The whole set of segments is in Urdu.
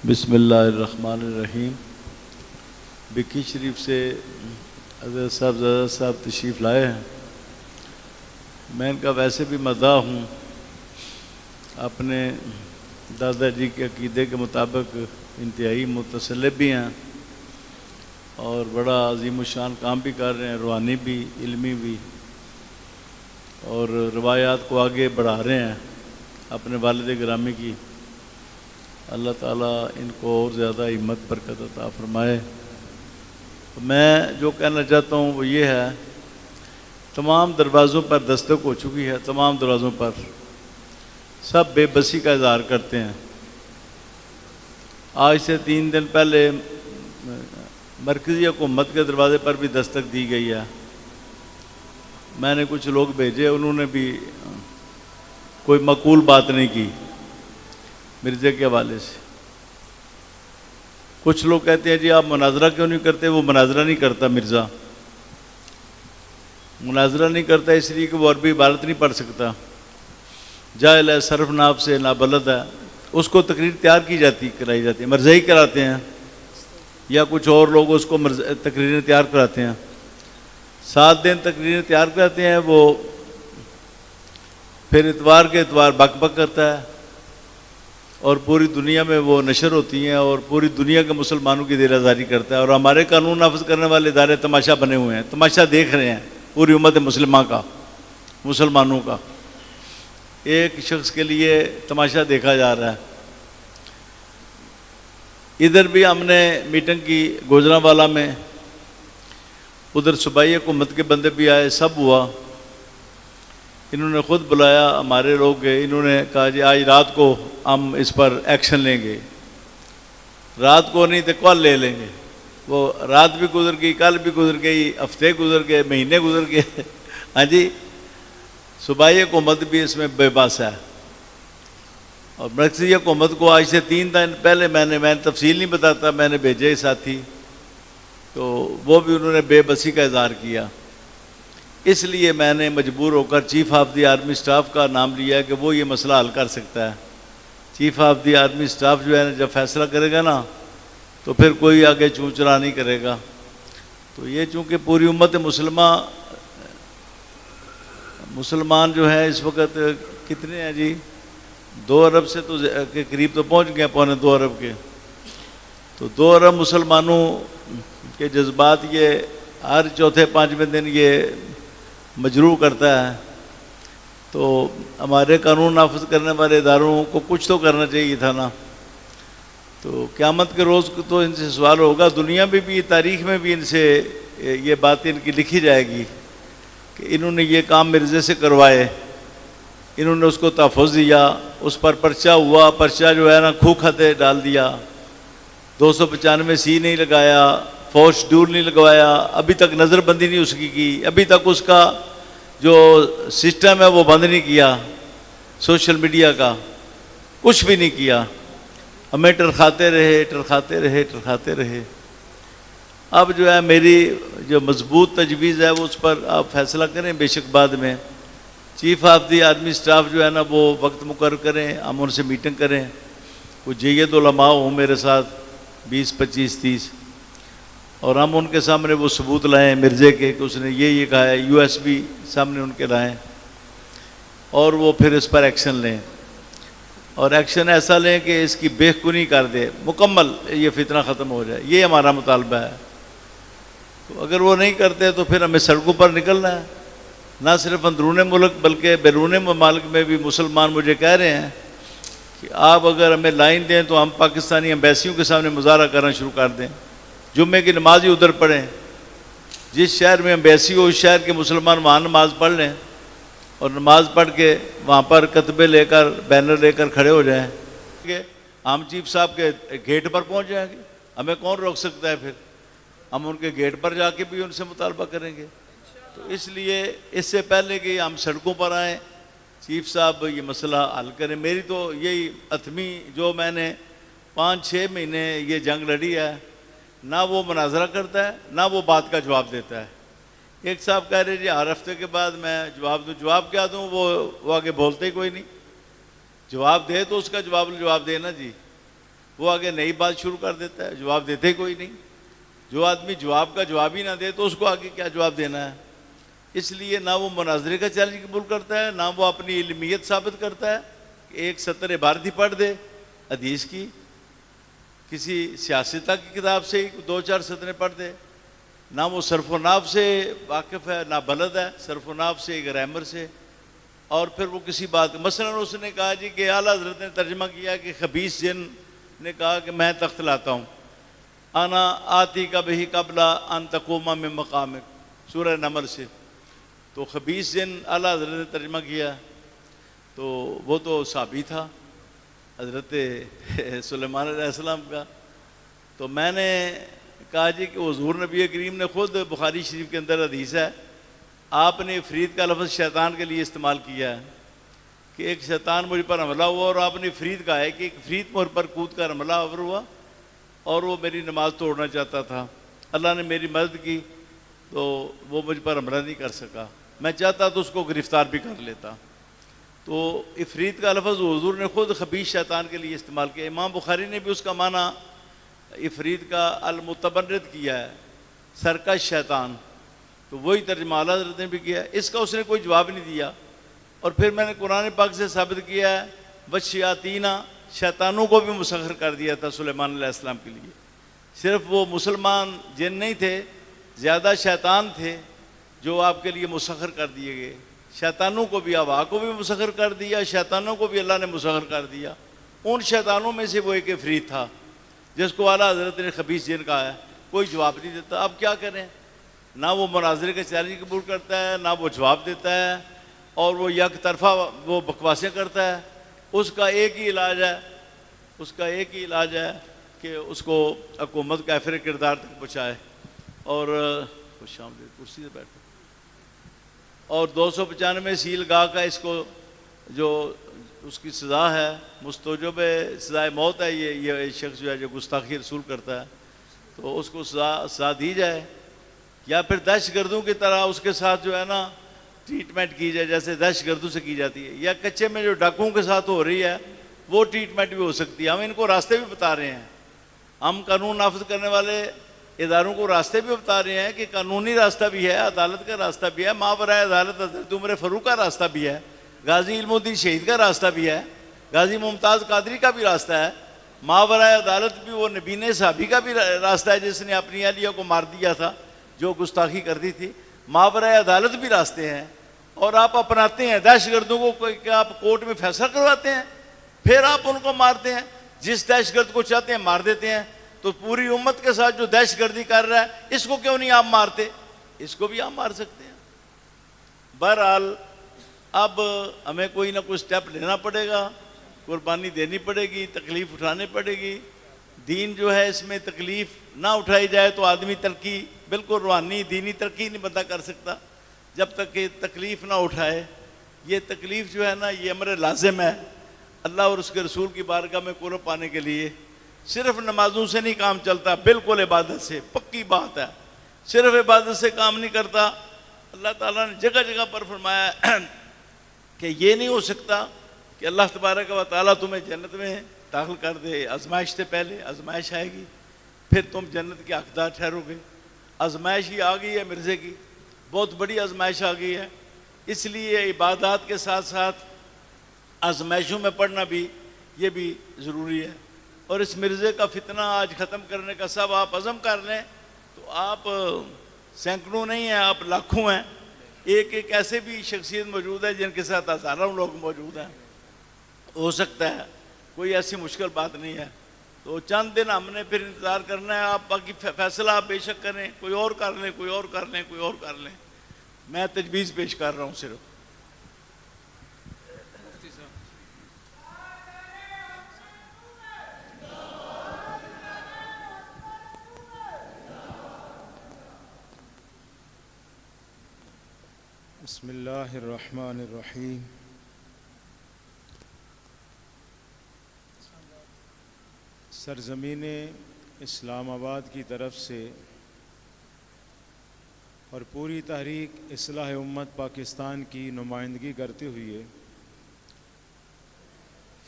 بسم اللہ الرحمن الرحیم۔ بکی شریف سے حضرت صاحب تشریف لائے ہیں۔ میں ان کا ویسے بھی مداح ہوں، اپنے دادا جی کے عقیدے کے مطابق انتہائی متصلب بھی ہیں اور بڑا عظیم الشان کام بھی کر رہے ہیں، روحانی بھی علمی بھی، اور روایات کو آگے بڑھا رہے ہیں اپنے والد گرامی کی۔ اللہ تعالیٰ ان کو اور زیادہ ہمت برکت عطا فرمائے۔ میں جو کہنا چاہتا ہوں وہ یہ ہے، تمام دروازوں پر دستک ہو چکی ہے، تمام دروازوں پر سب بے بسی کا اظہار کرتے ہیں۔ آج سے 3 دن پہلے مرکزی حکومت کے دروازے پر بھی دستک دی گئی ہے۔ میں نے کچھ لوگ بھیجے، انہوں نے بھی کوئی معقول بات نہیں کی مرزا کے حوالے سے۔ کچھ لوگ کہتے ہیں جی آپ مناظرہ کیوں نہیں کرتے؟ وہ مناظرہ نہیں کرتا، مرزا مناظرہ نہیں کرتا اس لیے کہ وہ عربی عبارت نہیں پڑھ سکتا، جاہل ہے، صرف ناب سے نابلد ہے۔ اس کو تقریر تیار کرائی جاتی ہے، مرزا ہی کراتے ہیں یا کچھ اور لوگ اس کو تقریریں تیار کراتے ہیں۔ 7 دن تقریریں تیار کراتے ہیں، وہ پھر اتوار کے اتوار بک بک کرتا ہے اور پوری دنیا میں وہ نشر ہوتی ہیں اور پوری دنیا کے مسلمانوں کی دل آزاری کرتا ہے، اور ہمارے قانون نافذ کرنے والے ادارے تماشا بنے ہوئے ہیں، تماشا دیکھ رہے ہیں پوری امت مسلمہ کا، مسلمانوں کا۔ ایک شخص کے لیے تماشا دیکھا جا رہا ہے۔ ادھر بھی ہم نے میٹنگ کی گوجرانوالا میں، ادھر صوبائی حکومت کے بندے بھی آئے، سب ہوا۔ انہوں نے خود بلایا، ہمارے لوگ گئے، انہوں نے کہا جی آج رات کو ہم اس پر ایکشن لیں گے، رات کو نہیں تو کل لے لیں گے۔ وہ رات بھی گزر گئی، کل بھی گزر گئی، ہفتے گزر گئے، مہینے گزر گئے۔ ہاں جی، صوبائی حکومت بھی اس میں بے بس ہے، اور مرکزی حکومت کو آج سے 3 دن پہلے میں تفصیل نہیں بتاتا، میں نے بھیجے ساتھی، تو وہ بھی انہوں نے بے بسی کا اظہار کیا۔ اس لیے میں نے مجبور ہو کر chief of the army staff کا نام لیا کہ وہ یہ مسئلہ حل کر سکتا ہے۔ Chief of the army staff جو ہے نا، جب فیصلہ کرے گا نا تو پھر کوئی آگے چوں چرا نہیں کرے گا۔ تو یہ چونکہ پوری امت مسلمان جو ہے اس وقت کتنے ہیں جی، 2 ارب سے تو کے قریب تو پہنچ گئے، 1.25 ارب کے۔ تو 2 ارب مسلمانوں کے جذبات یہ ہر چوتھے 5ویں دن یہ مجروح کرتا ہے۔ تو ہمارے قانون نافذ کرنے والے اداروں کو کچھ تو کرنا چاہیے تھا نا۔ تو قیامت کے روز تو ان سے سوال ہوگا، دنیا میں بھی، تاریخ میں بھی ان سے یہ بات ان کی لکھی جائے گی کہ انہوں نے یہ کام مرزے سے کروائے، انہوں نے اس کو تحفظ دیا، اس پر پرچہ ہوا، پرچہ جو ہے نا کھوکھاتے ڈال دیا، 295C نہیں لگایا، فوش ڈور نہیں لگوایا، ابھی تک نظر بندی نہیں اس کی، ابھی تک اس کا جو سسٹم ہے وہ بند نہیں کیا، سوشل میڈیا کا کچھ بھی نہیں کیا، ہمیں ٹرکھاتے رہے۔ اب جو ہے میری جو مضبوط تجویز ہے وہ اس پر آپ فیصلہ کریں، بے شک بعد میں chief of the army staff جو ہے نا وہ وقت مقرر کریں، ہم ان سے میٹنگ کریں، کچھ جید علماء ہوں میرے ساتھ 20 25 30، اور ہم ان کے سامنے وہ ثبوت لائیں مرزے کے کہ اس نے یہ کہا ہے، USB سامنے ان کے لائیں، اور وہ پھر اس پر ایکشن لیں، اور ایکشن ایسا لیں کہ اس کی بے خونی کر دے، مکمل یہ فتنہ ختم ہو جائے، یہ ہمارا مطالبہ ہے۔ تو اگر وہ نہیں کرتے تو پھر ہمیں سڑکوں پر نکلنا ہے، نہ صرف اندرون ملک بلکہ بیرون ممالک میں بھی مسلمان مجھے کہہ رہے ہیں کہ آپ اگر ہمیں لائن دیں تو ہم پاکستانی ایمبیسیوں کے سامنے مظاہرہ کرنا شروع کر دیں، جمعے کی نماز ہی ادھر پڑھیں، جس شہر میں ایمبیسی ہو اس شہر کے مسلمان وہاں نماز پڑھ لیں، اور نماز پڑھ کے وہاں پر کتبے لے کر، بینر لے کر کھڑے ہو جائیں کہ ہم چیف صاحب کے گیٹ پر پہنچ جائیں گے، ہمیں کون روک سکتا ہے؟ پھر ہم ان کے گیٹ پر جا کے بھی ان سے مطالبہ کریں گے۔ تو اس لیے اس سے پہلے کہ ہم سڑکوں پر آئیں، چیف صاحب یہ مسئلہ حل کریں۔ میری تو یہی حتمی، جو میں نے 5-6 مہینے یہ جنگ لڑی ہے، نہ وہ مناظرہ کرتا ہے نہ وہ بات کا جواب دیتا ہے۔ ایک صاحب کہہ رہے جی ہر ہفتے کے بعد میں جواب دوں، جواب کیا دوں؟ وہ آگے بولتے ہی کوئی نہیں، جواب دے تو اس کا جواب دے نا جی۔ وہ آگے نئی بات شروع کر دیتا ہے، جواب دیتے کوئی نہیں. جو آدمی جواب کا جواب ہی نہ دے تو اس کو آگے کیا جواب دینا ہے؟ اس لیے نہ وہ مناظرے کا چیلنج قبول کرتا ہے، نہ وہ اپنی علمیت ثابت کرتا ہے کہ ایک سطر عبارت ہی پڑھ دے حدیث کی، کسی سیاستہ کی کتاب سے ہی 2-4 سطریں پڑھ دے. نہ وہ صرف و نحو سے واقف ہے، نہ بلد ہے صرف و نحو سے، گرامر سے. اور پھر وہ کسی بات، مثلا اس نے کہا جی کہ اعلیٰ حضرت نے ترجمہ کیا کہ خبیث جن نے کہا کہ میں تخت لاتا ہوں، انا آتی کا بہی قبل ان تقوم من مقامک، سورہ نمل سے. تو خبیث جن اعلیٰ حضرت نے ترجمہ کیا تو وہ تو صحابی تھا حضرت سلیمان علیہ السلام کا. تو میں نے کہا جی کہ حضور نبی کریم نے خود بخاری شریف کے اندر حدیث ہے، آپ نے افریت کا لفظ شیطان کے لیے استعمال کیا ہے کہ ایک شیطان مجھ پر حملہ ہوا، اور آپ نے افریت کہا ہے کہ ایک افریت مجھ پر کود کر حملہ آور ہوا اور وہ میری نماز توڑنا چاہتا تھا. اللہ نے میری مدد کی تو وہ مجھ پر حملہ نہیں کر سکا. میں چاہتا تو اس کو گرفتار بھی کر لیتا. تو افریت کا لفظ حضور نے خود خبیث شیطان کے لیے استعمال کیا. امام بخاری نے بھی اس کا معنی افریت کا المتبرد کیا ہے، سرکش شیطان. تو وہی ترجمہ اعلیٰ حضرت نے بھی کیا. اس کا اس نے کوئی جواب نہیں دیا. اور پھر میں نے قرآن پاک سے ثابت کیا ہے وشیاطینہ، شیطانوں کو بھی مسخر کر دیا تھا سلیمان علیہ السلام کے لیے. صرف وہ مسلمان جن نہیں تھے، زیادہ شیطان تھے جو آپ کے لیے مسخر کر دیے گئے. شیطانوں کو بھی، ہوا کو بھی مسخر کر دیا، شیطانوں کو بھی اللہ نے مسخر کر دیا. ان شیطانوں میں سے وہ ایک افریت تھا جس کو اعلیٰ حضرت نے خبیث جن کہا ہے. کوئی جواب نہیں دیتا. اب کیا کریں؟ نہ وہ مناظرے کا چیلنج قبول کرتا ہے، نہ وہ جواب دیتا ہے، اور وہ یک طرفہ وہ بکواسیں کرتا ہے. اس کا ایک ہی علاج ہے کہ اس کو حکومت کافر کردار تک پہنچائے اور خوش آمدید، کرسی سے بیٹھو، اور 295 سیل گاہ کا اس کو جو اس کی سزا ہے مستوجب سزائے موت ہے. یہ شخص جو ہے جو گستاخی رسول کرتا ہے تو اس کو سزا دی جائے، یا پھر دہشت گردوں کی طرح اس کے ساتھ جو ہے نا ٹریٹمنٹ کی جائے جیسے دہشت گردوں سے کی جاتی ہے، یا کچے میں جو ڈاکوؤں کے ساتھ ہو رہی ہے وہ ٹریٹمنٹ بھی ہو سکتی ہے. ہم ان کو راستے بھی بتا رہے ہیں، ہم قانون نافذ کرنے والے اداروں کو راستے بھی بتا رہے ہیں کہ قانونی راستہ بھی ہے، عدالت کا راستہ بھی ہے، ماورائے عدالت حضرت عمر فاروق کا راستہ بھی ہے، غازی علم الدین شہید کا راستہ بھی ہے، غازی ممتاز قادری کا بھی راستہ ہے، ماورائے عدالت بھی وہ نبین صحابی کا بھی راستہ ہے جس نے اپنی اہلیہ کو مار دیا تھا جو گستاخی کرتی تھی. ماورائے عدالت بھی راستے ہیں، اور آپ اپناتے ہیں دہشت گردوں کو کہ آپ کورٹ میں فیصلہ کرواتے ہیں، پھر آپ ان کو مارتے ہیں. جس دہشت گرد کو چاہتے ہیں مار دیتے ہیں. تو پوری امت کے ساتھ جو دہشت گردی کر رہا ہے اس کو کیوں نہیں آپ مارتے؟ اس کو بھی آپ مار سکتے ہیں. بہرحال اب ہمیں کوئی نہ کوئی سٹیپ لینا پڑے گا، قربانی دینی پڑے گی، تکلیف اٹھانی پڑے گی. دین جو ہے اس میں تکلیف نہ اٹھائی جائے تو آدمی ترقی، بالکل روحانی دینی ترقی نہیں بندہ کر سکتا جب تک کہ تکلیف نہ اٹھائے. یہ تکلیف جو ہے نا یہ امر لازم ہے اللہ اور اس کے رسول کی بارگاہ میں قرب پانے کے لیے. صرف نمازوں سے نہیں کام چلتا، بالکل عبادت سے، پکی بات ہے. صرف عبادت سے کام نہیں کرتا. اللہ تعالیٰ نے جگہ جگہ پر فرمایا کہ یہ نہیں ہو سکتا کہ اللہ تبارک و تعالیٰ تمہیں جنت میں داخل کر دے آزمائش سے پہلے. آزمائش آئے گی پھر تم جنت کے حقدار ٹھہرو گے. آزمائش ہی آ گئی ہے مرزے کی، بہت بڑی آزمائش آ گئی ہے. اس لیے عبادات کے ساتھ ساتھ آزمائشوں میں پڑھنا بھی یہ بھی ضروری ہے. اور اس مرزے کا فتنہ آج ختم کرنے کا سب آپ عزم کر لیں تو آپ سینکڑوں نہیں ہیں، آپ لاکھوں ہیں. ایک ایک ایسے بھی شخصیت موجود ہے جن کے ساتھ ہزاروں لوگ موجود ہیں. ہو سکتا ہے، کوئی ایسی مشکل بات نہیں ہے. تو چند دن ہم نے پھر انتظار کرنا ہے. آپ باقی فیصلہ آپ بے شک کریں، کوئی اور کر لیں، کوئی اور کر لیں، کوئی اور کر لیں. میں تجویز پیش کر رہا ہوں صرف. بسم اللہ الرحمن الرحیم. سرزمین اسلام آباد کی طرف سے اور پوری تحریک اصلاح امت پاکستان کی نمائندگی کرتے ہوئے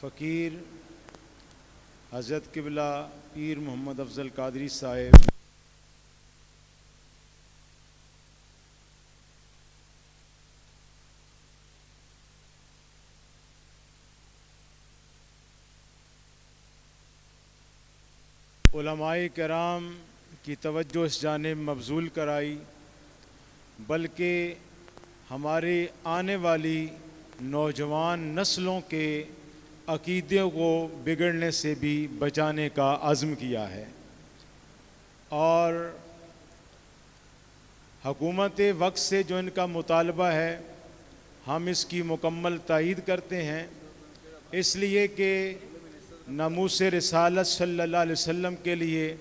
فقیر حضرت قبلہ پیر محمد افضل قادری صاحب علماء کرام کی توجہ اس جانب مبذول کرائی، بلکہ ہمارے آنے والی نوجوان نسلوں کے عقیدے کو بگڑنے سے بھی بچانے کا عزم کیا ہے، اور حکومت وقت سے جو ان کا مطالبہ ہے ہم اس کی مکمل تائید کرتے ہیں، اس لیے کہ ناموس رسالت صلی اللہ علیہ وسلم کے لیے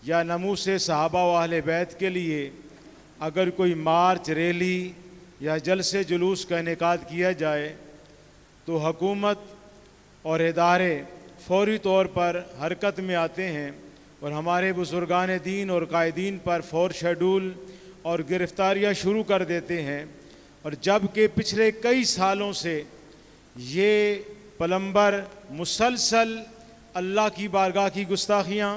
یا ناموس صحابہ و اہل بیت کے لیے اگر کوئی مارچ، ریلی یا جلسے جلوس کا انعقاد کیا جائے تو حکومت اور ادارے فوری طور پر حرکت میں آتے ہیں اور ہمارے بزرگان دین اور قائدین پر فور شیڈول اور گرفتاریاں شروع کر دیتے ہیں، اور جب کہ پچھلے کئی سالوں سے یہ پلمبر مسلسل اللہ کی بارگاہ کی گستاخیاں،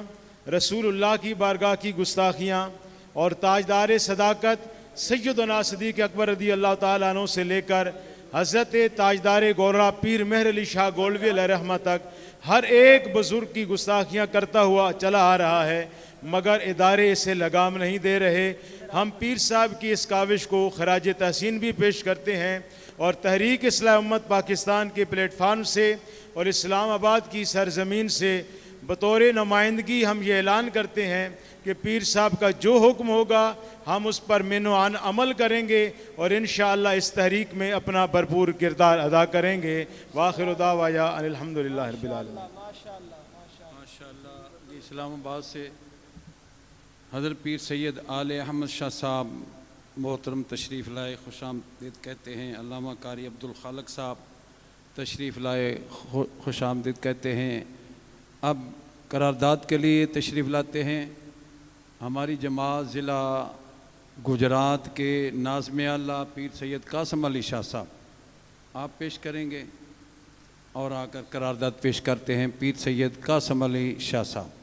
رسول اللہ کی بارگاہ کی گستاخیاں اور تاجدار صداقت سیدنا صدیق اکبر رضی اللہ تعالیٰ عنہ سے لے کر حضرت تاجدار گورا پیر مہر علی شاہ گولوی علیہ رحمہ تک ہر ایک بزرگ کی گستاخیاں کرتا ہوا چلا آ رہا ہے، مگر ادارے اسے لگام نہیں دے رہے۔ ہم پیر صاحب کی اس کاوش کو خراج تحسین بھی پیش کرتے ہیں، اور تحریک اصلاح امت پاکستان کے پلیٹ فارم سے اور اسلام آباد کی سرزمین سے بطور نمائندگی ہم یہ اعلان کرتے ہیں کہ پیر صاحب کا جو حکم ہوگا ہم اس پر من و عن عمل کریں گے اور انشاءاللہ اس تحریک میں اپنا بھرپور کردار ادا کریں گے۔ وآخر دعوانا ان الحمدللہ رب العالمین۔ ماشاءاللہ جی، اسلام آباد سے حضرت پیر سید آل احمد شاہ صاحب محترم تشریف لائے، خوش آمدید کہتے ہیں۔ علامہ قاری عبدالخالق صاحب تشریف لائے، خوش آمدید کہتے ہیں۔ اب قرارداد کے لیے تشریف لاتے ہیں ہماری جماعت ضلع گجرات کے ناظم اعلیٰ پیر سید قاسم علی شاہ صاحب، آپ پیش کریں گے اور آ کر قرارداد پیش کرتے ہیں پیر سید قاسم علی شاہ صاحب۔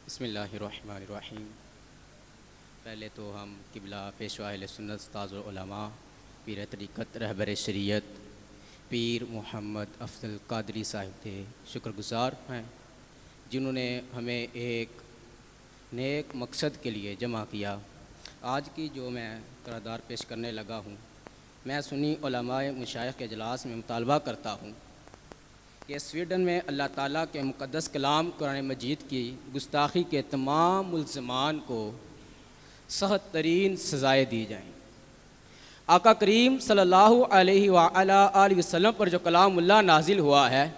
بسم اللہ الرحمن الرحیم۔ پہلے تو ہم قبلہ پیشوا اہل سنت استاذ العلماء پیر طریقت رہبر شریعت پیر محمد افضل قادری صاحب کے شکر گزار ہیں، جنہوں نے ہمیں ایک نیک مقصد کے لیے جمع کیا۔ آج کی جو میں قرارداد پیش کرنے لگا ہوں، میں سنی علماء مشائخ کے اجلاس میں مطالبہ کرتا ہوں کہ سویڈن میں اللہ تعالیٰ کے مقدس کلام قرآن مجید کی گستاخی کے تمام ملزمان کو سخت ترین سزائیں دی جائیں۔ آقا کریم صلی اللہ علیہ وآلہ وسلم پر جو کلام اللہ نازل ہوا ہے،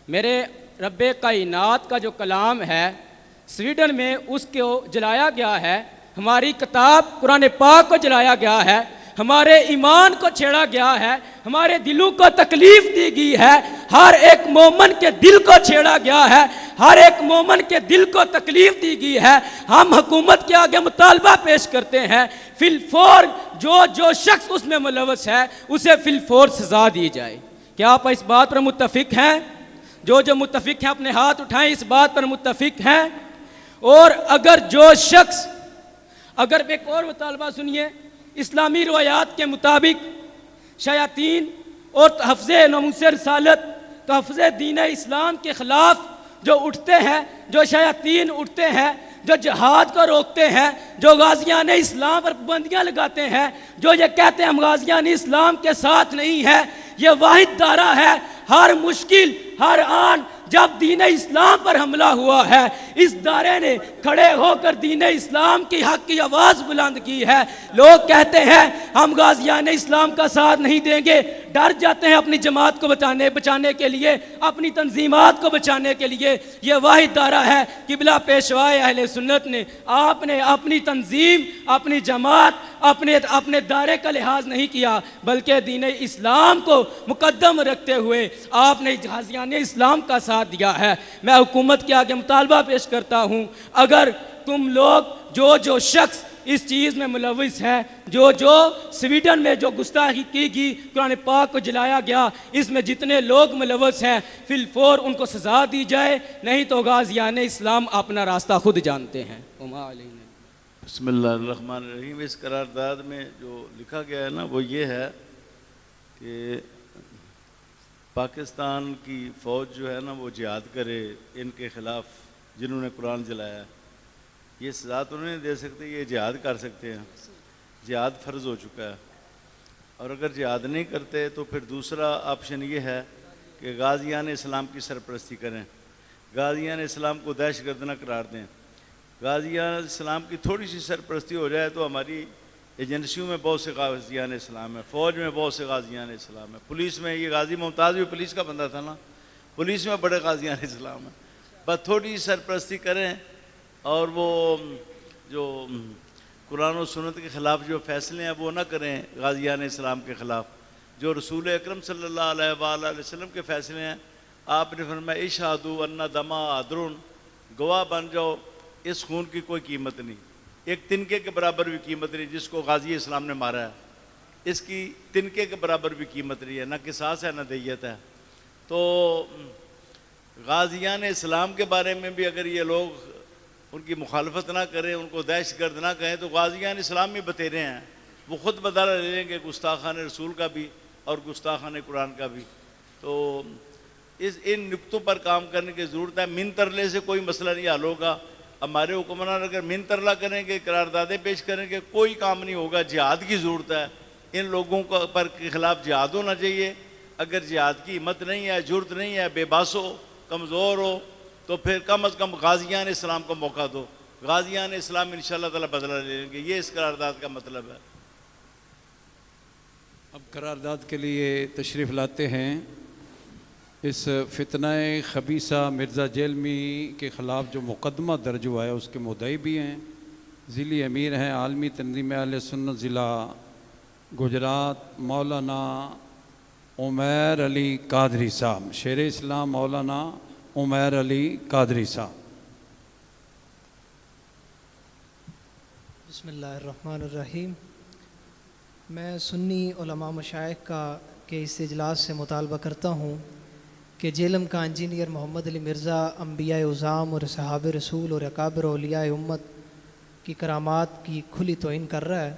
میرے رب کائنات کا جو کلام ہے، سویڈن میں اس کو جلایا گیا ہے، ہماری کتاب قرآن پاک کو جلایا گیا ہے، ہمارے ایمان کو چھیڑا گیا ہے، ہمارے دلوں کو تکلیف دی گئی ہے، ہر ایک مومن کے دل کو چھیڑا گیا ہے، ہر ایک مومن کے دل کو تکلیف دی گئی ہے۔ ہم حکومت کے آگے مطالبہ پیش کرتے ہیں فی الفور جو شخص اس میں ملوث ہے اسے فی الفور سزا دی جائے۔ کیا آپ اس بات پر متفق ہیں؟ جو متفق ہیں اپنے ہاتھ اٹھائیں، اس بات پر متفق ہیں؟ اور اگر ایک اور مطالبہ سنیے، اسلامی روایات کے مطابق شیاطین اور تحفظ ناموس رسالت، تحفظ دین اسلام کے خلاف جو اٹھتے ہیں، جو شیاطین اٹھتے ہیں، جو جہاد کو روکتے ہیں، جو غازیان اسلام پر پابندیاں لگاتے ہیں، جو یہ کہتے ہیں ہم غازیان اسلام کے ساتھ نہیں ہیں، یہ واحد دائرہ ہے۔ ہر مشکل، ہر آن جب دین اسلام پر حملہ ہوا ہے، اس دائرے نے کھڑے ہو کر دین اسلام کی حق کی آواز بلند کی ہے۔ لوگ کہتے ہیں ہم غازیان اسلام کا ساتھ نہیں دیں گے، ڈر جاتے ہیں اپنی جماعت کو بچانے کے لیے، اپنی تنظیمات کو بچانے کے لیے۔ یہ واحد دائرہ ہے قبلہ پیشوائے اہل سنت نے، آپ نے اپنی تنظیم، اپنی جماعت، اپنے دائرے کا لحاظ نہیں کیا، بلکہ دین اسلام کو مقدم رکھتے ہوئے آپ نے غازیان اسلام کا ساتھ دیا ہے۔ میں حکومت کے آگے مطالبہ پیش کرتا ہوں، اگر تم لوگ جو شخص اس چیز میں ملوث ہے، جو سویڈن میں جو گستاخی کی گئی، قرآن پاک کو جلایا گیا، اس میں جتنے لوگ ملوث ہیں فی الفور ان کو سزا دی جائے، نہیں تو غازیان اسلام اپنا راستہ خود جانتے ہیں۔ وما علینا۔ بسم اللہ الرحمن الرحیم۔ اس قرارداد میں جو لکھا گیا ہے نا وہ یہ ہے کہ پاکستان کی فوج جو ہے نا وہ جہاد کرے ان کے خلاف جنہوں نے قرآن جلایا ہے۔ یہ سزا تو نہیں دے سکتے، یہ جہاد کر سکتے ہیں، جہاد فرض ہو چکا ہے۔ اور اگر جہاد نہیں کرتے تو پھر دوسرا آپشن یہ ہے کہ غازیان اسلام کی سرپرستی کریں، غازیان اسلام کو دہشت گرد نہ قرار دیں۔ غازیان اسلام کی تھوڑی سی سرپرستی ہو جائے تو ہماری ایجنسیوں میں بہت سے غازیان اسلام ہیں، فوج میں بہت سے غازیان اسلام ہیں، پولیس میں یہ غازی ممتاز بھی پولیس کا بندہ تھا نا، پولیس میں بڑے غازیان اسلام ہیں۔ بس تھوڑی سرپرستی کریں اور وہ جو قرآن و سنت کے خلاف جو فیصلے ہیں وہ نہ کریں غازیان اسلام کے خلاف۔ جو رسول اکرم صلی اللہ علیہ وآلہ وسلم کے فیصلے ہیں، آپ نے فرمایا اشہدوا ان دما عدرن، گواہ بن جاؤ اس خون کی کوئی قیمت نہیں، ایک تنکے کے برابر بھی قیمت نہیں جس کو غازی اسلام نے مارا ہے، اس کی تنکے کے برابر بھی قیمت نہیں ہے، نہ قصاص ہے نہ دیت ہے۔ تو غازیان اسلام کے بارے میں بھی اگر یہ لوگ ان کی مخالفت نہ کریں، ان کو دہشت گرد نہ کہیں تو غازیان اسلام میں بتیرے ہیں، وہ خود بدلہ لے لیں گے گستاخان رسول کا بھی اور گستاخان قرآن کا بھی۔ تو ان نقطوں پر کام کرنے کی ضرورت ہے۔ من ترلے سے کوئی مسئلہ نہیں حل ہوگا۔ ہمارے حکمران اگر من ترلا کریں گے، قراردادیں پیش کریں گے، کوئی کام نہیں ہوگا۔ جہاد کی ضرورت ہے، ان لوگوں پر کے خلاف جہاد ہونا چاہیے۔ اگر جہاد کی ہمت نہیں ہے، جرت نہیں ہے، بے باس ہو، کمزور ہو، تو پھر کم از کم غازیان اسلام کو موقع دو۔ غازیان اسلام انشاءاللہ تعالی بدلہ لے لیں گے، یہ اس قرارداد کا مطلب ہے۔ اب قرارداد کے لیے تشریف لاتے ہیں اس فتنہ خبیثہ مرزا جیلمی کے خلاف جو مقدمہ درج ہوا ہے اس کے مدعی بھی ہیں، ضلعی امیر ہیں عالمی تنظیم اہل سنت ضلع گجرات مولانا عمیر علی قادری صاحب، شیر اسلام مولانا عمیر علی قادری صاحب۔ بسم اللہ الرحمن الرحیم۔ میں سنی علماء مشائخ کے اس اجلاس سے مطالبہ کرتا ہوں کہ جیلم کا انجینئر محمد علی مرزا انبیاء اعظام اور صحابہ رسول اور اکابر اولیاء امت کی کرامات کی کھلی توہین کر رہا ہے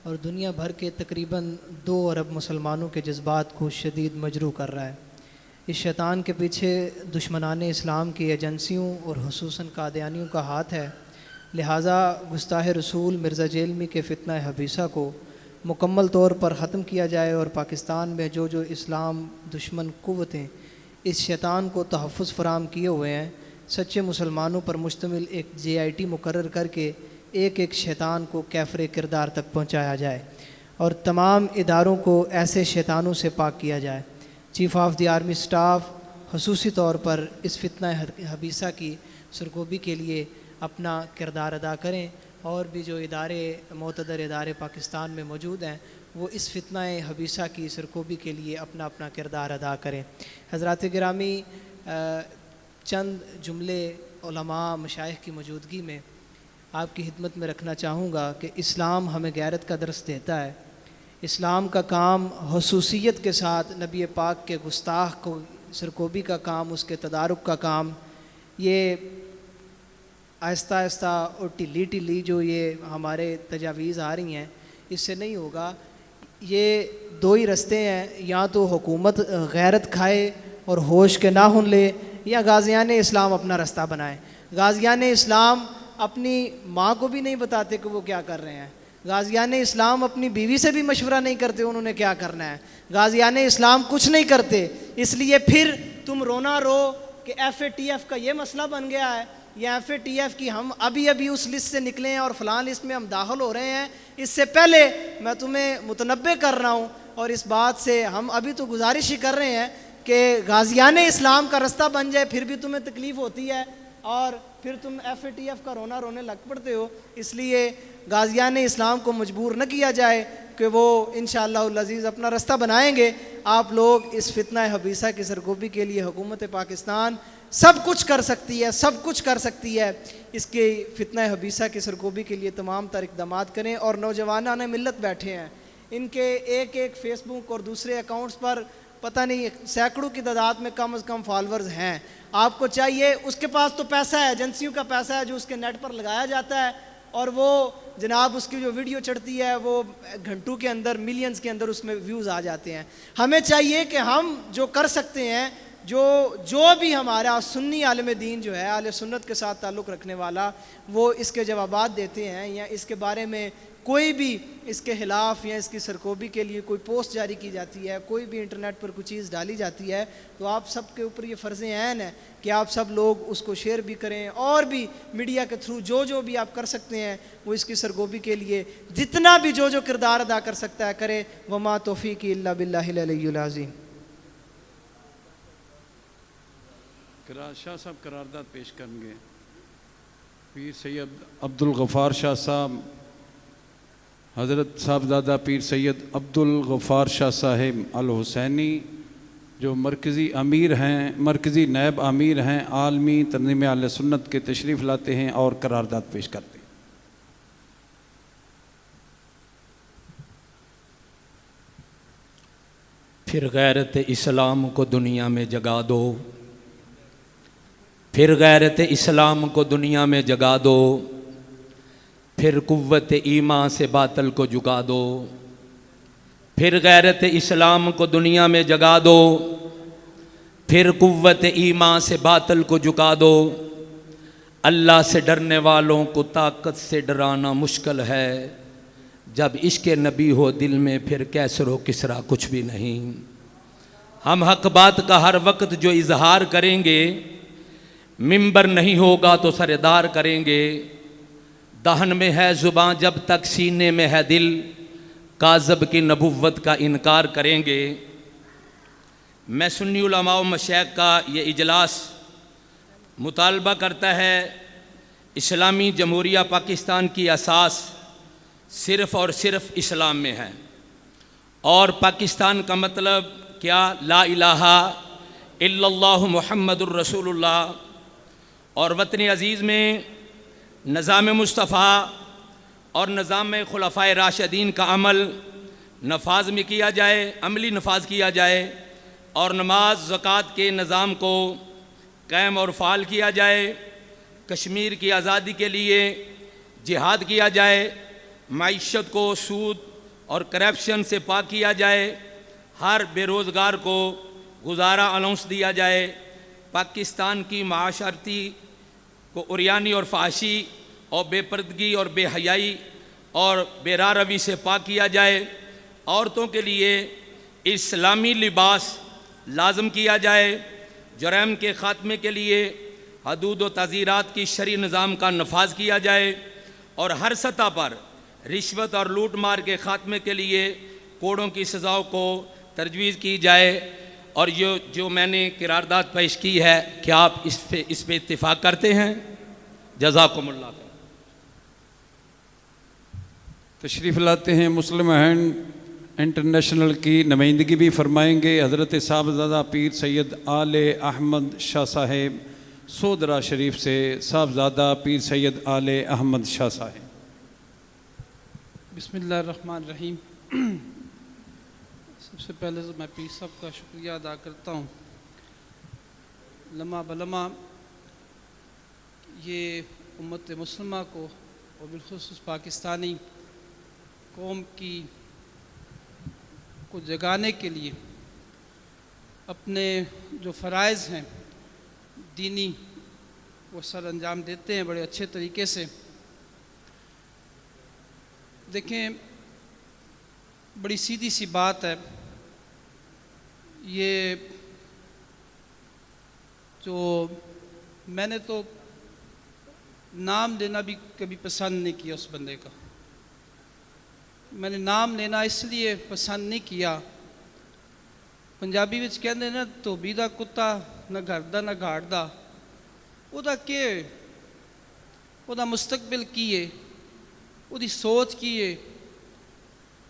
اور دنیا بھر کے تقریباً 2 ارب مسلمانوں کے جذبات کو شدید مجروح کر رہا ہے۔ اس شیطان کے پیچھے دشمنان اسلام کی ایجنسیوں اور خصوصاً قادیانیوں کا ہاتھ ہے، لہٰذا گستاخ رسول مرزا جیلمی کے فتنہ حبیثہ کو مکمل طور پر ختم کیا جائے اور پاکستان میں جو اسلام دشمن قوتیں اس شیطان کو تحفظ فراہم کیے ہوئے ہیں، سچے مسلمانوں پر مشتمل ایک JIT مقرر کر کے ایک شیطان کو کیفر کردار تک پہنچایا جائے اور تمام اداروں کو ایسے شیطانوں سے پاک کیا جائے۔ Chief of the army staff خصوصی طور پر اس فتنہ حبیثہ کی سرکوبی کے لیے اپنا کردار ادا کریں، اور بھی جو معتبر ادارے پاکستان میں موجود ہیں وہ اس فتنہ حبیثہ کی سرکوبی کے لیے اپنا کردار ادا کریں۔ حضرات گرامی، چند جملے علماء مشائخ کی موجودگی میں آپ کی خدمت میں رکھنا چاہوں گا کہ اسلام ہمیں غیرت کا درس دیتا ہے۔ اسلام کا کام خصوصیت کے ساتھ نبی پاک کے گستاخ کو سرکوبی کا کام، اس کے تدارک کا کام، یہ آہستہ آہستہ اور ٹلی جو یہ ہمارے تجاویز آ رہی ہیں اس سے نہیں ہوگا۔ یہ 2 ہی رستے ہیں، یا تو حکومت غیرت کھائے اور ہوش کے ناخن لے، یا غازیان اسلام اپنا رستہ بنائے۔ غازیان اسلام اپنی ماں کو بھی نہیں بتاتے کہ وہ کیا کر رہے ہیں، غازیان اسلام اپنی بیوی سے بھی مشورہ نہیں کرتے انہوں نے کیا کرنا ہے، غازیان اسلام کچھ نہیں کرتے۔ اس لیے پھر تم رونا رو کہ FATF کا یہ مسئلہ بن گیا ہے، یا FATF کی ہم ابھی اس لسٹ سے نکلے ہیں اور فلاں لسٹ میں ہم داخل ہو رہے ہیں۔ اس سے پہلے میں تمہیں متنبہ کر رہا ہوں، اور اس بات سے ہم ابھی تو گزارش ہی کر رہے ہیں کہ غازیان اسلام کا رستہ بن جائے، پھر بھی تمہیں تکلیف ہوتی ہے اور پھر تم FATF کا رونا رونے لگ پڑتے ہو۔ اس لیے غازیان اسلام کو مجبور نہ کیا جائے کہ وہ انشاءاللہ العزیز اپنا رستہ بنائیں گے. آپ لوگ اس فتنہ حبیثہ کی سرکوبی کے لیے حکومت پاکستان سب کچھ کر سکتی ہے، سب کچھ کر سکتی ہے. اس کے فتنہ حبیثہ کی سرکوبی کے لیے تمام تر اقدامات کریں. اور نوجوانان ملت بیٹھے ہیں، ان کے ایک فیس بک اور دوسرے اکاؤنٹس پر پتہ نہیں سینکڑوں کی تعداد میں کم از کم فالورز ہیں. آپ کو چاہیے، اس کے پاس تو پیسہ ہے، ایجنسیوں کا پیسہ ہے جو اس کے نیٹ پر لگایا جاتا ہے، اور وہ جناب اس کی جو ویڈیو چڑھتی ہے وہ گھنٹوں کے اندر، ملینز کے اندر اس میں ویوز آ جاتے ہیں. ہمیں چاہیے کہ ہم جو کر سکتے ہیں، جو بھی ہمارا سنی عالم دین جو ہے، اہل سنت کے ساتھ تعلق رکھنے والا، وہ اس کے جوابات دیتے ہیں، یا اس کے بارے میں کوئی بھی اس کے خلاف یا اس کی سرکوبی کے لیے کوئی پوسٹ جاری کی جاتی ہے، کوئی بھی انٹرنیٹ پر کوئی چیز ڈالی جاتی ہے، تو آپ سب کے اوپر یہ فرض عین ہے کہ آپ سب لوگ اس کو شیئر بھی کریں، اور بھی میڈیا کے تھرو جو بھی آپ کر سکتے ہیں وہ اس کی سرکوبی کے لیے جتنا بھی جو کردار ادا کر سکتا ہے کرے. وما توفیقی الا باللہ العلی العظیم. شاہ صاحب قرارداد پیش کریں گے. پیر سید عبدالغفار شاہ صاحب، حضرت صاحبزادہ پیر سید عبدالغفار شاہ صاحب الحسینی، جو مرکزی امیر ہیں، مرکزی نائب امیر ہیں عالمی تنظیم اہل سنت کے، تشریف لاتے ہیں اور قرارداد پیش کرتے ہیں. پھر غیرت اسلام کو دنیا میں جگا دو، پھر غیرت اسلام کو دنیا میں جگا دو، پھر قوت ایمان سے باطل کو جھکا دو. پھر غیرت اسلام کو دنیا میں جگا دو، پھر قوت ایمان سے باطل کو جھکا دو. اللہ سے ڈرنے والوں کو طاقت سے ڈرانا مشکل ہے، جب عشق نبی ہو دل میں پھر کیسر و کسرا کچھ بھی نہیں. ہم حق بات کا ہر وقت جو اظہار کریں گے، منبر نہیں ہوگا تو سردار کریں گے. دہن میں ہے زباں جب تک سینے میں ہے دل، کاذب کی نبوت کا انکار کریں گے. میں سنی علماء و مشائخ کا یہ اجلاس مطالبہ کرتا ہے، اسلامی جمہوریہ پاکستان کی اساس صرف اور صرف اسلام میں ہے. اور پاکستان کا مطلب کیا؟ لا الہ الا اللہ محمد الرسول اللہ. اور وطن عزیز میں نظام مصطفیٰ اور نظام خلفائے راشدین کا عمل نفاذ میں کیا جائے، عملی نفاذ کیا جائے، اور نماز زکوٰۃ کے نظام کو قائم اور فعال کیا جائے. کشمیر کی آزادی کے لیے جہاد کیا جائے، معیشت کو سود اور کرپشن سے پاک کیا جائے، ہر بے روزگار کو گزارا الاؤنس دیا جائے، پاکستان کی معاشرتی کو عریانی اور فحاشی اور بے پردگی اور بے حیائی اور بے راہ روی سے پاک کیا جائے. عورتوں کے لیے اسلامی لباس لازم کیا جائے. جرائم کے خاتمے کے لیے حدود و تعزیرات کی شرعی نظام کا نفاذ کیا جائے، اور ہر سطح پر رشوت اور لوٹ مار کے خاتمے کے لیے کوڑوں کی سزاؤں کو تجویز کی جائے. اور جو میں نے قرارداد پیش کی ہے، کیا آپ اس پہ اتفاق کرتے ہیں؟ جزاکم اللہ خیر. تشریف لاتے ہیں مسلم ہینڈ انٹرنیشنل کی نمائندگی بھی فرمائیں گے حضرت صاحبزادہ پیر سید آل احمد شاہ صاحب سودرا شریف سے. صاحبزادہ پیر سید آل احمد شاہ صاحب. بسم اللہ الرحمن الرحیم. سب سے پہلے تو میں پیر صاحب کا شکریہ ادا کرتا ہوں. لمحہ بلمحہ یہ امت مسلمہ کو اور بالخصوص پاکستانی قوم کو جگانے کے لیے اپنے جو فرائض ہیں دینی وہ سر انجام دیتے ہیں بڑے اچھے طریقے سے. دیکھیں، بڑی سیدھی سی بات ہے، یہ جو میں نے تو نام لینا بھی کبھی پسند نہیں کیا اس بندے کا. میں نے نام لینا اس لیے پسند نہیں کیا، پنجابی وچ کہندے نا دھوبی دا کتا نہ گھر دا نہ گھاٹ دا. وہ دا کہ وہ دا مستقبل کی ہے، ਉਹਦੀ ਸੋਚ ਕੀ ਹੈ,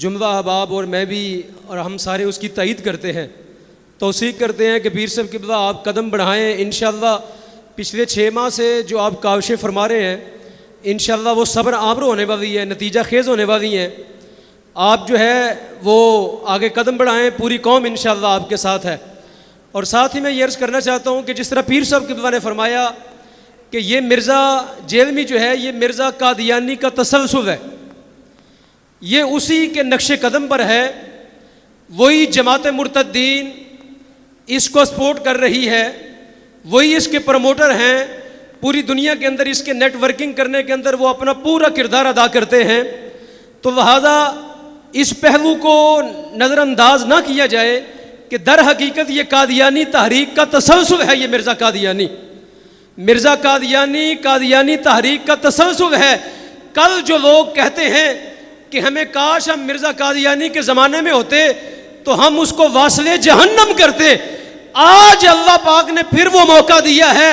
جملہ احباب اور میں بھی اور ہم سارے اس کی تائید کرتے ہیں، توثیق کرتے ہیں کہ پیر صاحب قبلہ آپ قدم بڑھائیں۔ انشاءاللہ پچھلے 6 ماہ سے جو آپ کاوشیں فرما رہے ہیں انشاءاللہ وہ صبر آمر ہونے والی ہے، نتیجہ خیز ہونے والی ہیں۔ آپ جو ہے وہ آگے قدم بڑھائیں، پوری قوم انشاءاللہ آپ کے ساتھ ہے۔ اور ساتھ ہی میں یہ عرض کرنا چاہتا ہوں کہ جس طرح پیر صاحب قبلہ نے فرمایا کہ یہ مرزا جیلمی جو ہے یہ مرزا قادیانی کا تسلسل ہے، یہ اسی کے نقش قدم پر ہے، وہی جماعت مرتدین اس کو سپورٹ کر رہی ہے، وہی اس کے پروموٹر ہیں، پوری دنیا کے اندر اس کے نیٹ ورکنگ کرنے کے اندر وہ اپنا پورا کردار ادا کرتے ہیں۔ تو لہذا اس پہلو کو نظر انداز نہ کیا جائے کہ در حقیقت یہ قادیانی تحریک کا تسلسل ہے، یہ مرزا قادیانی، مرزا قادیانی تحریک کا تسلسل ہے۔ کل جو لوگ کہتے ہیں کہ ہمیں کاش ہم مرزا قادیانی کے زمانے میں ہوتے تو ہم اس کو واصل جہنم کرتے، آج اللہ پاک نے پھر وہ موقع دیا ہے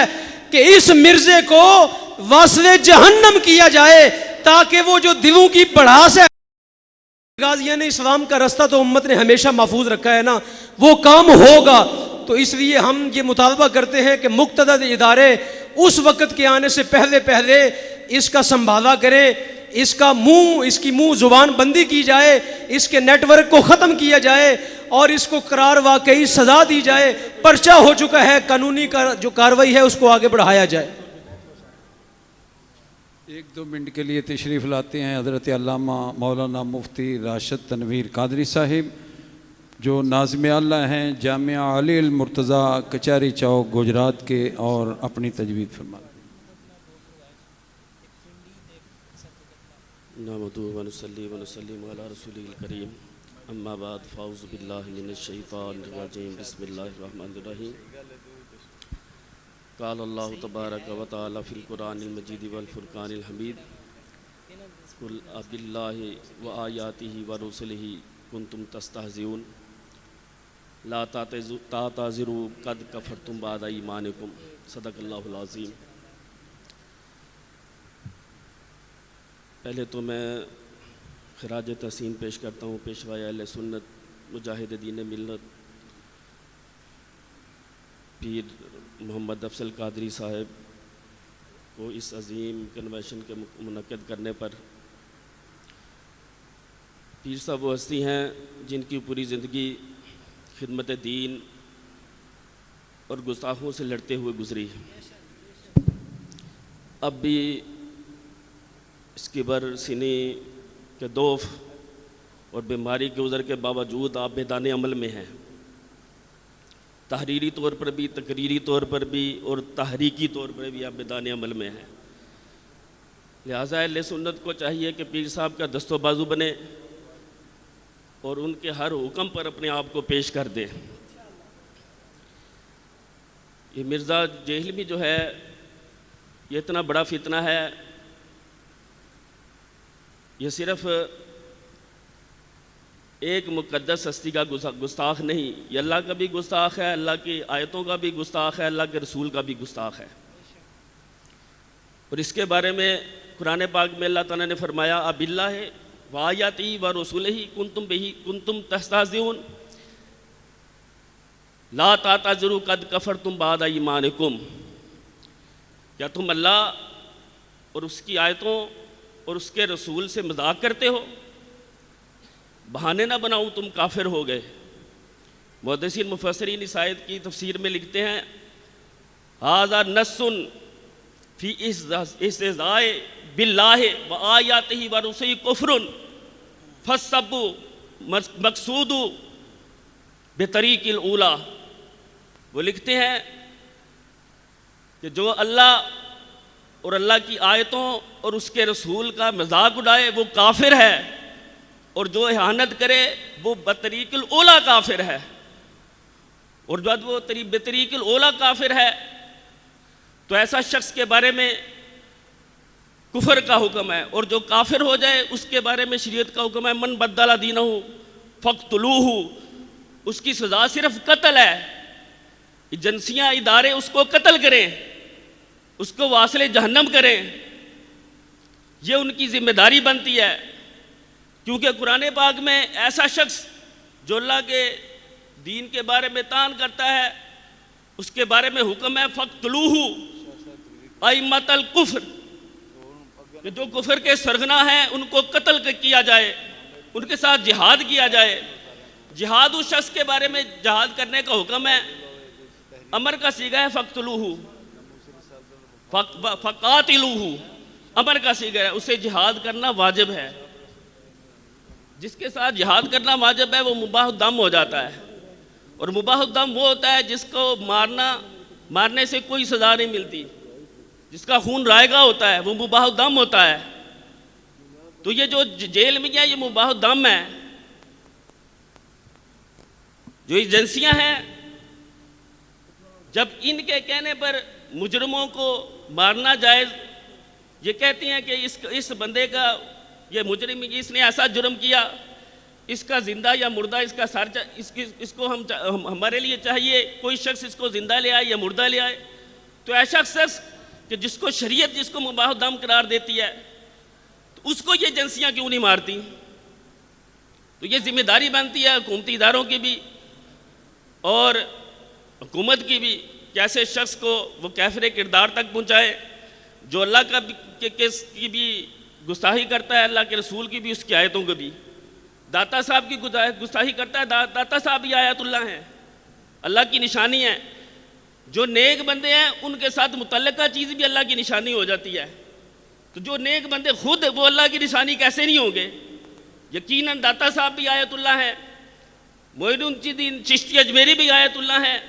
کہ اس مرزے کو واصل جہنم کیا جائے تاکہ وہ جو دلوں کی بڑھاس ہے، غازیان اسلام کا رستہ تو امت نے ہمیشہ محفوظ رکھا ہے نا، وہ کام ہوگا۔ تو اس لیے ہم یہ مطالبہ کرتے ہیں کہ مقتدر ادارے اس وقت کے آنے سے پہلے اس کا سنبھالا کریں، اس کی منہ زبان بندی کی جائے، اس کے نیٹ ورک کو ختم کیا جائے اور اس کو قرار واقعی سزا دی جائے۔ پرچہ ہو چکا ہے، قانونی جو کارروائی ہے اس کو آگے بڑھایا جائے۔ 1-2 منٹ کے لیے تشریف لاتے ہیں حضرت علامہ مولانا مفتی راشد تنویر قادری صاحب، جو ناظم اعلیٰ ہیں جامعہ علی المرتضیٰ کچہری چوک گجرات کے، اور اپنی تجوید فرماتے ہیں۔ نحمدہ ونصلی ونسلم علی رسولہ الکریم، اما بعد فاعوذ باللہ من الشیطان الرجیم، بسم اللہ الرحمن الرحیم۔ قال اللہ تبارک و تعالی فی القرآن المجید والفرقان الحمید، قل باللہ وآیاتہ ورسلہ کنتم تستہزئون لا تعتذروا قد کفرتم بعد ایمانکم، صدق اللہ العظیم۔ پہلے تو میں خراج تحسین پیش کرتا ہوں پیشوائے اہل سنت مجاہد دین ملت پیر محمد افضل قادری صاحب کو اس عظیم کنونشن کے منعقد کرنے پر۔ پیر صاحب وہ ہستی ہیں جن کی پوری زندگی خدمت دین اور گستاخوں سے لڑتے ہوئے گزری، اب بھی اس کبر سینی کے دوف اور بیماری کے عذر کے باوجود آپ میدان عمل میں ہیں، تحریری طور پر بھی، تقریری طور پر بھی اور تحریکی طور پر بھی آپ میدان عمل میں ہیں۔ لہٰذا اہل سنت کو چاہیے کہ پیر صاحب کا دست و بازو بنے اور ان کے ہر حکم پر اپنے آپ کو پیش کر دے۔ یہ مرزا جیلمی جو ہے یہ اتنا بڑا فتنہ ہے، یہ صرف ایک مقدس ہستی کا گستاخ نہیں، یہ اللہ کا بھی گستاخ ہے، اللہ کی آیتوں کا بھی گستاخ ہے، اللہ کے رسول کا بھی گستاخ ہے۔ اور اس کے بارے میں قرآن پاک میں اللہ تعالیٰ نے فرمایا اب اللہ وآیاتہ ورسولہ کنتم تستہزئون لا تعتذروا قد کفرتم بعد ایمانکم، کیا تم اللہ اور اس کی آیتوں اور اس کے رسول سے مذاق کرتے ہو؟ بہانے نہ بناؤ تم کافر ہو گئے۔ محدثین مفسرین اس آیت کی تفسیر میں لکھتے ہیں ھذا نص فی استہزاء باللہ وآیاتہ ورسلہ کفر فالسب مقصود بطریق الاولی۔ وہ لکھتے ہیں کہ جو اللہ اور اللہ کی آیتوں اور اس کے رسول کا مذاق اڑائے وہ کافر ہے، اور جو اہانت کرے وہ بطریق الاولی کافر ہے۔ اور جب وہ بطریق الاولی کافر ہے تو ایسا شخص کے بارے میں کفر کا حکم ہے، اور جو کافر ہو جائے اس کے بارے میں شریعت کا حکم ہے من بدل دینہ فاقتلوہ، اس کی سزا صرف قتل ہے۔ ایجنسیاں ادارے اس کو قتل کریں، اس کو واصل جہنم کریں، یہ ان کی ذمہ داری بنتی ہے، کیونکہ قرآن پاک میں ایسا شخص جو اللہ کے دین کے بارے میں تان کرتا ہے اس کے بارے میں حکم ہے فَقْتُلُوهُ أَئِمَّةَ الْكُفْرِ، کہ جو کفر کے سرغنا ہیں ان کو قتل کیا جائے، ان کے ساتھ جہاد کیا جائے۔ جہاد اس شخص کے بارے میں جہاد کرنے کا حکم ہے، امر کا صیغہ ہے فَقْتُلُوهُ، فَقَاتِلُوهُ، امر کا صیغہ ہے، اسے جہاد کرنا واجب ہے۔ جس کے ساتھ جہاد کرنا واجب ہے وہ مباح الدم ہو جاتا ہے، اور مباح الدم وہ ہوتا ہے جس کو مارنے سے کوئی سزا نہیں ملتی، جس کا خون رائگاں ہوتا ہے وہ مباح الدم ہوتا ہے۔ تو یہ جو جیل میں یہ مباح الدم ہے، جو ایجنسیاں ہیں جب ان کے کہنے پر مجرموں کو مارنا جائز، یہ کہتی ہیں کہ اس بندے کا، یہ مجرم اس نے ایسا جرم کیا، اس کا زندہ یا مردہ اس کا سر، اس کو ہمارے لیے چاہیے کوئی شخص اس کو زندہ لے آئے یا مردہ لے آئے۔ تو ایسا شخص کہ جس کو شریعت جس کو مباح الدم قرار دیتی ہے، تو اس کو یہ ایجنسیاں کیوں نہیں مارتی؟ تو یہ ذمہ داری بنتی ہے حکومتی اداروں کی بھی اور حکومت کی بھی کہ ایسے شخص کو وہ کافر کردار تک پہنچائے جو اللہ کا کی بھی گستاخی کرتا ہے، اللہ کے رسول کی بھی، اس کی آیتوں کو بھی۔ داتا صاحب کی گستاخی کرتا ہے، داتا صاحب بھی آیت اللہ ہیں، اللہ کی نشانی ہے۔ جو نیک بندے ہیں ان کے ساتھ متعلقہ چیز بھی اللہ کی نشانی ہو جاتی ہے۔ تو جو نیک بندے خود وہ اللہ کی نشانی کیسے نہیں ہوں گے؟ یقیناً داتا صاحب بھی آیت اللہ ہیں، معین الدین چشتی اجمیری بھی آیت اللہ ہیں،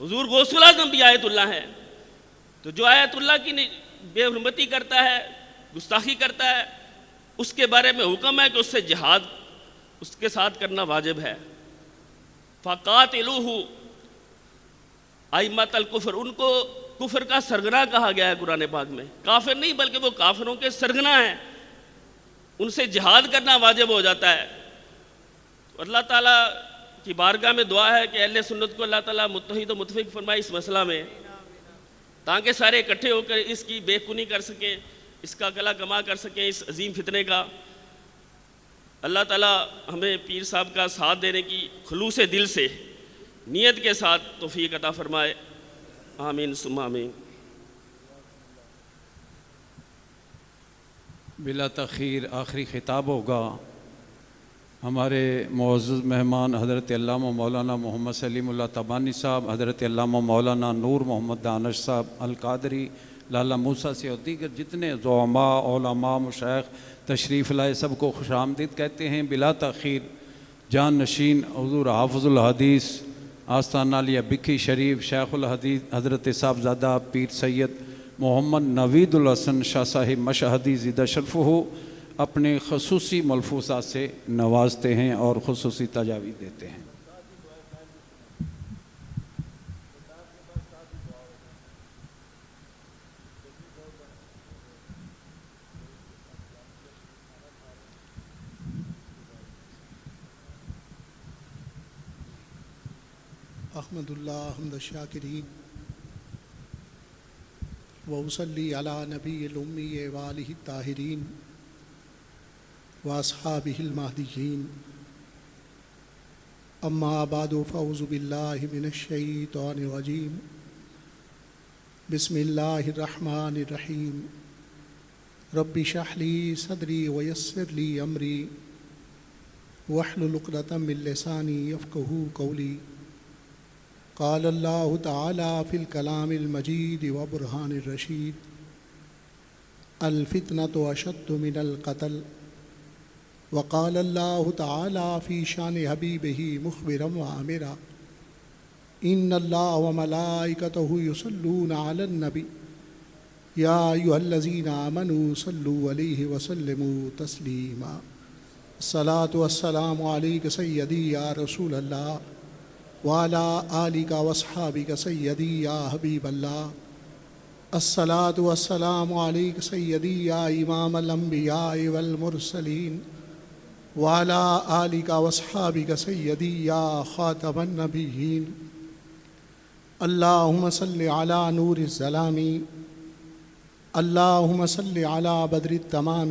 حضور غوث الاعظم بھی آیت اللہ ہیں۔ تو جو آیت اللہ کی بے حرمتی کرتا ہے، گستاخی کرتا ہے، اس کے بارے میں حکم ہے کہ اس سے جہاد اس کے ساتھ کرنا واجب ہے۔ فَقَاتِلُوهُ أَئِمَّةَ الْكُفْرِ، ان کو کفر کا سرغنا کہا گیا ہے قرآن پاک میں، کافر نہیں بلکہ وہ کافروں کے سرغنا ہیں، ان سے جہاد کرنا واجب ہو جاتا ہے۔ اللہ تعالیٰ کی بارگاہ میں دعا ہے کہ اہل سنت کو اللہ تعالیٰ متحد و متفق فرمائے اس مسئلہ میں، تاکہ سارے اکٹھے ہو کر اس کی بے کنی کر سکیں، اس کا کلا کما کر سکیں، اس عظیم فتنے کا۔ اللہ تعالیٰ ہمیں پیر صاحب کا ساتھ دینے کی خلوص دل سے نیت کے ساتھ توفیق عطا فرمائے، آمین ثم آمین۔ بلا تاخیر آخری خطاب ہوگا ہمارے معزز مہمان حضرت علامہ مولانا محمد سلیم اللہ تبانی صاحب، حضرت علامہ مولانا نور محمد دانش صاحب القادری، لالا موسیٰ سے اور دیگر جتنے زعماء، علماء، مشائخ تشریف لائے، سب کو خوش آمدید کہتے ہیں۔ بلا تاخیر جان نشین حضور حافظ الحدیث آستانہ علیہ بکھی شریف شیخ الحدیث حضرت صاحبزادہ پیر سید محمد نوید الحسن شاہ صاحب مشہدی زیدہ شرفہ اپنے خصوصی ملفوظات سے نوازتے ہیں اور خصوصی تجاویز دیتے ہیں۔ احمد اللہ حمد الشاکرین وصلی علی نبی الامی وآلہ الطاہرین واصحابہ المہدیین، اما بعد فاعوذ باللہ من الشیطان الرجیم، بسم اللہ الرحمن الرحیم، رب اشرح لی صدری ویسر لی امری واحلل عقدۃ من لسانی یفقہوا قولی۔ قال اللہ تعالی فی الکلام المجید وبرہان الرشید، الفتنۃ اشد من القتل۔ وقال اللہ تعالی فی شان حبیبہ مخبرا وآمرا، ان اللہ وملائکتہ یصلون علی النبی یا ایھا الذین آمنوا صلوا علیہ وسلموا تسلیما۔ الصلاۃ والسلام علیک سیدی یا رسول اللہ وعلی آلک واصحابک سیدی یا حبیب اللہ۔ الصلاۃ والسلام علیک سیدی یا امام الانبیاء والمرسلین وعلی آلک واصحابک سیدی یا خاتم النبیین۔ اللہم صل علی نور الظلام، اللہم صل علی بدر التمام،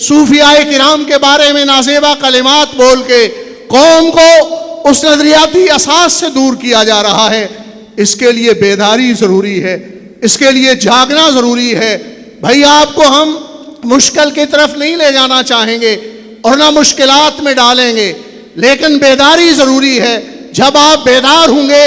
صوفیائے کرام کے بارے میں نازیبا کلمات بول کے قوم کو اس نظریاتی اساس سے دور کیا جا رہا ہے. اس کے لیے بیداری ضروری ہے, اس کے لیے جاگنا ضروری ہے. بھائی آپ کو ہم مشکل کی طرف نہیں لے جانا چاہیں گے اور نہ مشکلات میں ڈالیں گے, لیکن بیداری ضروری ہے. جب آپ بیدار ہوں گے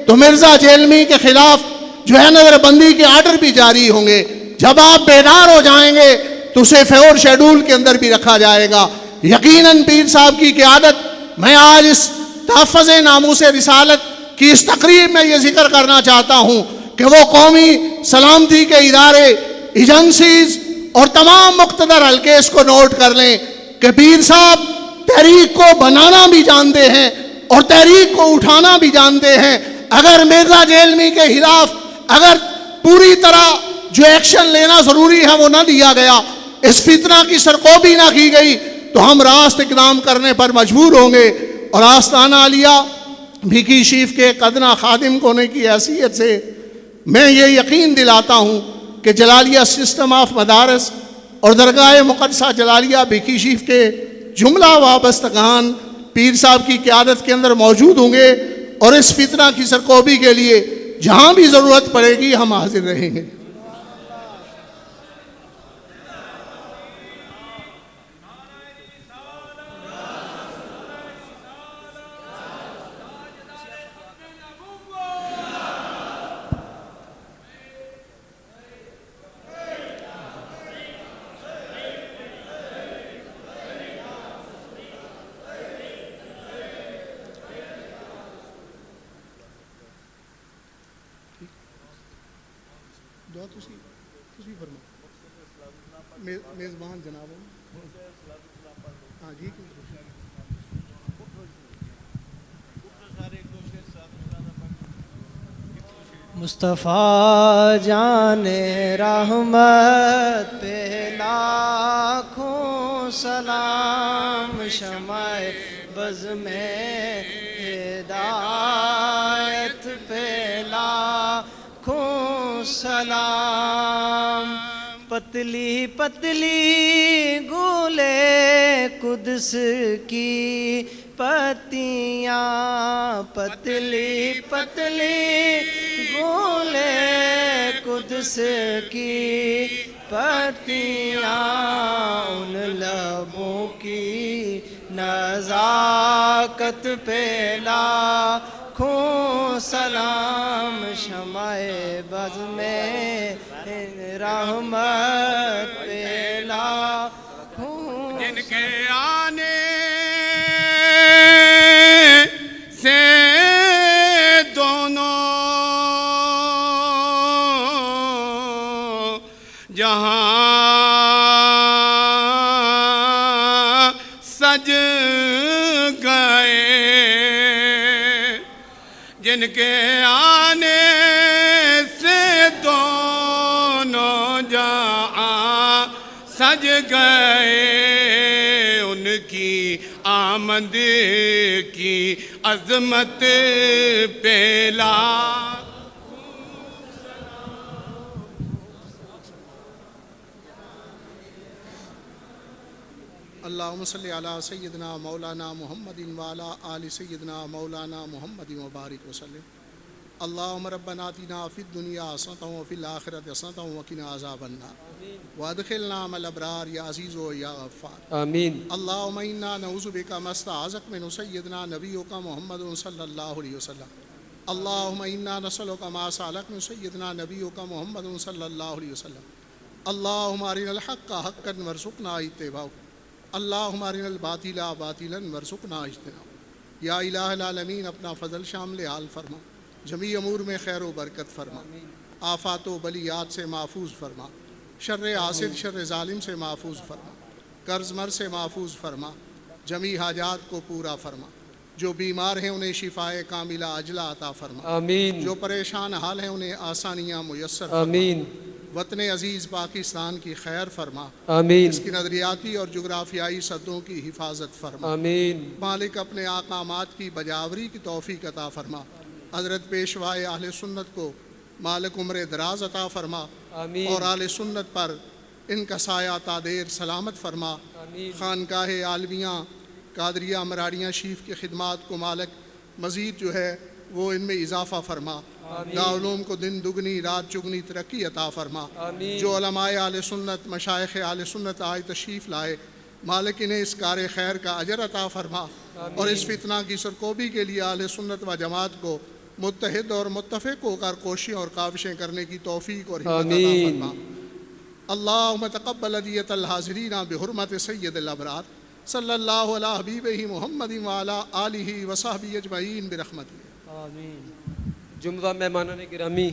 تو مرزا جیلمی کے خلاف جو ہے نظر بندی کے آرڈر بھی جاری ہوں گے. جب آپ بیدار ہو جائیں گے تو اسے فور شیڈول کے اندر بھی رکھا جائے گا. یقیناً پیر صاحب کی قیادت, میں آج اس تحفظ ناموس رسالت کی اس تقریب میں یہ ذکر کرنا چاہتا ہوں کہ وہ قومی سلامتی کے ادارے, ایجنسیز اور تمام مقتدر حلقے اس کو نوٹ کر لیں کہ پیر صاحب تحریک کو بنانا بھی جانتے ہیں اور تحریک کو اٹھانا بھی جانتے ہیں. اگر مرزا جیلمی کے خلاف اگر پوری طرح جو ایکشن لینا ضروری ہے وہ نہ لیا گیا, اس فتنہ کی سرکوبی نہ کی گئی, تو ہم راست اقدام کرنے پر مجبور ہوں گے. اور آستانہ عالیہ بھیکی شیف کے قدنہ خادم ہونے کی حیثیت سے میں یہ یقین دلاتا ہوں کہ جلالیہ سسٹم آف مدارس اور درگاہ مقدسہ جلالیہ بھیکی شیف کے جملہ وابستگان پیر صاحب کی قیادت کے اندر موجود ہوں گے, اور اس فتنہ کی سرکوبی کے لیے جہاں بھی ضرورت پڑے گی ہم حاضر رہیں گے. میزبان جناب ہاں جی مصطفیٰ جان رحمت پہ لاکھوں سلام, شمع بز میں ہدایت پہ لاکھوں سلام. پتلی پتلی گولے قدس کی پتیاں, پتلی پتلی گولے قدس کی پتیاں, ان لبوں کی نزاکت پہ لاکھوں سلام, شمع بز میں رحمت پہ لاکھوں. جن کے آنے سے دونوں جہاں سج گئے, جن کے آنے سے دونوں جہاں سج گئے, ان کی آمد کی عظمت پہ لاکھوں اللہم صلی علی سیدنا مولانا محمد وعلی آل سیدنا مولانا محمد وبارک وسلم. اللہم ربنا آتنا فی الدنیا حسنۃ وفی الآخرۃ حسنۃ وقنا عذاب النار وادخلنا مع الابرار یا عزیز و یا غفار. آمین. اللہم انا نعوذ بک ما استعاذک من سیدنا نبیک محمد صلی اللہ علیہ وسلم. اللہم انا نسألک ما سألک من سیدنا نبیک محمد صلی اللہ علیہ وسلم. اللہم ارنا الحق حقا وارزقنا اتباعہ, اللہم ارنا الباطل باطلا وارزقنا اجتنابہ. یا الہ العالمین اپنا فضل شامل حال فرما, جمیع امور میں خیر و برکت فرما, آفات و بلیات سے محفوظ فرما, شر حاسد شر ظالم سے محفوظ فرما, قرض مر سے محفوظ فرما, جمیع حاجات کو پورا فرما. جو بیمار ہیں انہیں شفائے کاملہ عاجلہ عطا فرما. آمین. جو پریشان حال ہیں انہیں آسانیاں میسر فرما. آمین. وطن عزیز پاکستان کی خیر فرما. آمین. اس کی نظریاتی اور جغرافیائی سدوں کی حفاظت فرما. آمین. مالک اپنے احکامات کی بجاوری کی توفیق عطا فرما. حضرت پیشوائے اہل سنت کو مالک عمر دراز عطا فرما. آمین. اور اہل سنت پر ان کا سایہ تادیر سلامت فرما۔ خانقاہ عالمیہ قادریہ مراڑیاں شریف کی خدمات کو مالک مزید جو ہے وہ ان میں اضافہ فرما۔ دارالعلوم کو دن دگنی رات چگنی ترقی عطا فرما۔ جو علماء اہل سنت مشائخ اہل سنت آئے تشریف لائے، مالک انہیں اس کار خیر کا اجر عطا فرما، اور اس فتنہ کی سرکوبی کے لیے اہل سنت و جماعت کو متحد اور متفق ہو کر کوششیں اور کاوشیں کرنے کی توفیق اور ہمت عطا فرما۔ اللہم تقبل ادیۃ الحاضرین بحرمت سید الابرار صلی اللہ علیہ حبیبہ محمد وعلی آلہ وصحبہ اجمعین برحمتہ۔ آمین۔ جملہ مہمانان گرامی،